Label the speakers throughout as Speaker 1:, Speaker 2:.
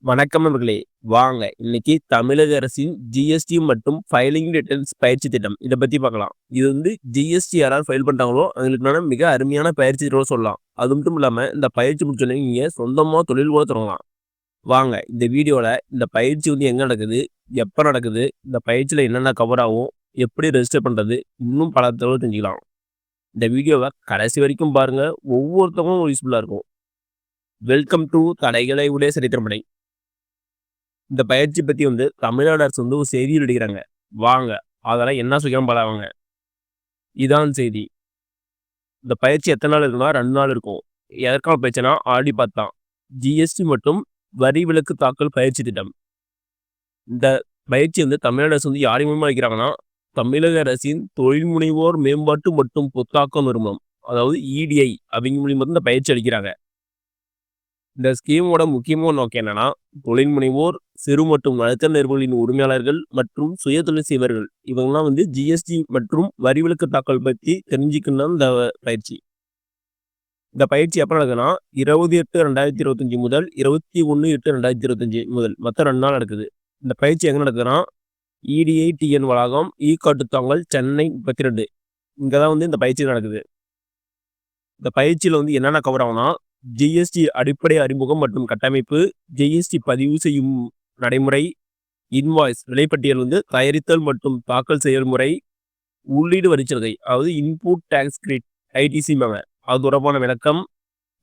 Speaker 1: வணக்கம் நண்பர்களே! வாங்க இன்னைக்கு தமிழக அரசின் ஜிஎஸ்டி மற்றும் ஃபைலிங் ரிட்டர்ன்ஸ் பயிற்சி திட்டம். இத பத்தி பார்க்கலாம். இது ஜிஎஸ்டி யாராவது ஃபைல் பண்றாங்களோ, அவங்களுக்கான மிக அருமையான பயிற்சி திட்டம்னு சொல்லலாம். அது மட்டும் இல்லாம இந்த பயிற்சி முடிச்சோனே நீங்க சொந்தமா தொழில் கூட தொடங்கலாம். வாங்க இந்த வீடியோல இந்த பயிற்சி எங்க நடக்குது? எப்ப நடக்குது? இந்த பயிற்சியில என்னென்ன கவர் ஆகும்? எப்படி ரெஜிஸ்டர் பண்றது? இன்னும் பல தகவல் தெரிஞ்சுக்கலாம். இந்த வீடியோவ கடைசி வரைக்கும் பாருங்க. ஒவ்வொருத்தவங்களும் யூஸ்ஃபுல்லா இருக்கும். வெல்கம் டூ தடைகளை உடைய சரித்திரமடை. இந்த பயிற்சி பத்தி தமிழ்நாடு அரசு ஒரு செய்தி வெளியிடுகிறாங்க. வாங்க அதெல்லாம் என்ன சொல்லிக்கிறாங்க பாருங்க. இதான் செய்தி. இந்த பயிற்சி எத்தனை நாள் இருக்குன்னா 2 நாள் இருக்கும். எதற்கான பயிற்சினா ஆல்ரெடி பார்த்தான். ஜிஎஸ்டி மற்றும் வரி விலக்கு தாக்கல் பயிற்சி திட்டம். இந்த பயிற்சி தமிழ்நாடு அரசு யார் மூலமா அளிக்கிறாங்கன்னா, தமிழக அரசின் தொழில் முனைவோர் மேம்பாட்டு மற்றும் புத்தாக்கம் நிறுவனம், அதாவது இடிஐ அவங்க மூலியமா இந்த பயிற்சி அளிக்கிறாங்க. இந்த ஸ்கீமோட முக்கியமான நோக்கம் என்னன்னா, தொழில் முனைவோர், சிறு மற்றும் நடுத்தர நிறுவனங்களின் உரிமையாளர்கள் மற்றும் சுயதொழில் செய்வர்கள் இவங்கெல்லாம் ஜிஎஸ்டி மற்றும் வரி விலக்கு தாக்கல் பற்றி தெரிஞ்சுக்கணும் இந்த பயிற்சி. இந்த பயிற்சி எப்போ நடக்குதுன்னா 20/8/2025 முதல் 21/8/2025 முதல் மொத்தம் 2 நாள் நடக்குது. இந்த பயிற்சி எங்க நடக்குதுன்னா இடிஐ டிஎன் வளாகம் காட்டுத்தாங்கல் சென்னை 32 இங்கதான் இந்த பயிற்சி நடக்குது. இந்த பயிற்சியில என்னென்ன கவர் ஆகும்னா, ஜிஎஸ்டி அடிப்படை அறிமுகம் மற்றும் கட்டமைப்பு, ஜிஎஸ்டி பதிவு செய்யும் நடைமுறை, இன்வாய்ஸ் விலைப்பட்டியல் தயாரித்தல் மற்றும் தாக்கல் செயல்முறை, உள்ளீடு வரிச்சலுகை அதாவது இன்புட் டேக்ஸ் கிரெடிட் ஐடிசி அது தொடர்பான விளக்கம்,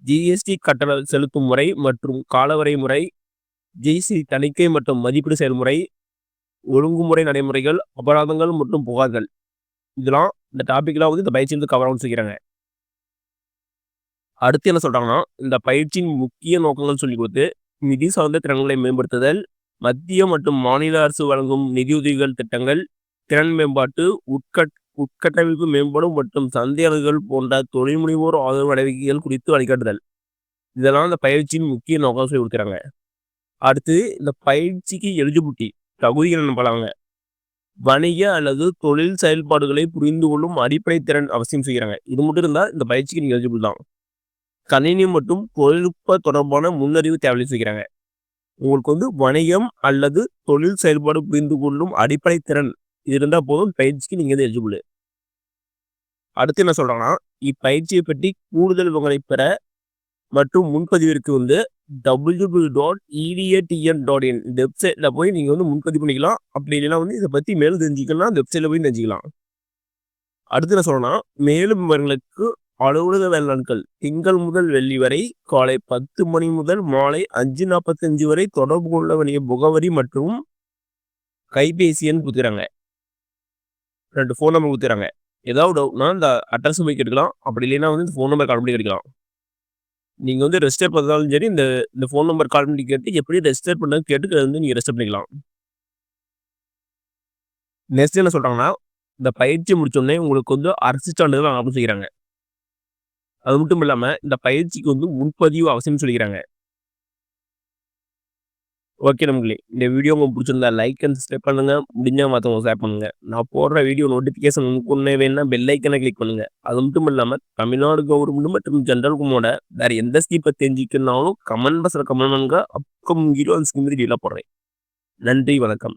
Speaker 1: ஜிஎஸ்டி கட்டண செலுத்தும் முறை மற்றும் காலவரை முறை, ஜிஎஸ்டி தணிக்கை மற்றும் மதிப்பீடு செயல்முறை, ஒழுங்குமுறை நடைமுறைகள், அபராதங்கள் மற்றும் புகார்கள், இதெல்லாம் இந்த டாபிக்லாம் இந்த பயிற்சி கவர் ஆகும் செய்கிறாங்க. அடுத்து என்ன சொல்றாங்கன்னா, இந்த பயிற்சியின் முக்கிய நோக்கங்கள் சொல்லிக் கொடுத்து நிதி சார்ந்த திறன்களை மேம்படுத்துதல், மத்திய மற்றும் மாநில அரசு வழங்கும் நிதியுதவிகள் திட்டங்கள், திறன் மேம்பாட்டு, உட்கட்டமைப்பு மேம்பாடு மற்றும் சந்தையாளர்கள் போன்ற தொழில் முனைவோர் ஆதரவு நடவடிக்கைகள் குறித்து வழிகாட்டுதல். இதெல்லாம் இந்த பயிற்சியின் முக்கிய நோக்கம் சொல்லி கொடுக்குறாங்க. அடுத்து இந்த பயிற்சிக்கு எலிஜிபிலிட்டி தகுதிகள் நம்பலாங்க. வணிக அல்லது தொழில் செயல்பாடுகளை புரிந்து கொள்ளும் அடிப்படை திறன் அவசியம் செய்கிறாங்க. இது மட்டும் இருந்தால் இந்த பயிற்சிக்கு நீங்க எலிஜிபிள் தான். கணினி மற்றும் தொழில்நுட்ப தொடர்பான முன்னறிவு தேவை செய்கிறாங்க. உங்களுக்கு வணிகம் அல்லது தொழில் செயல்பாடு புரிந்து கொள்ளும் அடிப்படை திறன் இது இருந்தா போதும் பயிற்சிக்கு நீங்க எலிஜிபிள். அடுத்து என்ன சொல்றாங்கன்னா, இப்பயிற்சியை பற்றி கூடுதல் விவரங்களை பெற மற்றும் முன்பதிவிற்கு www.edatn.in இந்த வெப்சைட்ல போய் நீங்க முன்பதிவு பண்ணிக்கலாம். அப்படி இல்லைன்னா இதை பத்தி மேலும் தெரிஞ்சுக்கலாம், இந்த வெப்சைட்ல போய் தெரிஞ்சுக்கலாம். அடுத்து என்ன சொல்றேன்னா, மேலும் விவரங்களுக்கு அலுவலக வேலை நாட்கள் திங்கள் முதல் வெள்ளி வரை காலை 10 மணி முதல் மாலை 5:45 வரை தொடர்பு கொள்ள வேண்டிய முகவரி மற்றும் கைபேசி எண் கொடுத்துறாங்க. 2 ஃபோன் நம்பர் கொடுத்துறாங்க. ஏதாவது டவுட்னா இந்த அட்ரஸ் போய் கேட்டுக்கலாம். அப்படி இல்லைன்னா இந்த ஃபோன் நம்பர் கால் பண்ணி கேட்கலாம். நீங்க ரெஜிஸ்டர் பண்ணாலும் சரி இந்த ஃபோன் நம்பர் கால் பண்ணி கேட்டு எப்படி ரெஜிஸ்டர் பண்ணது கேட்டு நீங்க ரெஜிஸ்டர் பண்ணிக்கலாம். நெக்ஸ்ட் என்ன சொல்றாங்கன்னா, இந்த பயிற்சி முடிச்சோடனே உங்களுக்கு அரசு சான்றிதழ் அனுப்ப செய்கிறாங்க. அது மட்டும் இல்லாம இந்த பயிற்சிக்கு முன்பதிவு அவசியம் சொல்லிக்கிறாங்க. ஓகே நண்பர்களே, இந்த வீடியோ உங்களுக்கு பிடிச்சிருந்தா லைக் அண்ட் சப்ஸ்கிரைப் பண்ணுங்க. முடிஞ்சா மற்றவங்க ஷேர் பண்ணுங்க. நான் போடுற வீடியோ நோட்டிஃபிகேஷன் முன்னே வேணும்னா பெல் ஐக்கனை கிளிக் பண்ணுங்க. அது மட்டும் இல்லாம தமிழ்நாடு கவர்மெண்ட் மற்றும் ஜென்ரல் குமோட வேற எந்த ஸ்கீம் பத்தி தெரிஞ்சுக்கணும்னாலும் கமெண்ட் பாக்ஸ்ல கமெண்ட் பண்ணுங்க. அப்போ வீடியோ அந்த ஸ்கீம் பத்தி டீலா போடுறேன். நன்றி, வணக்கம்.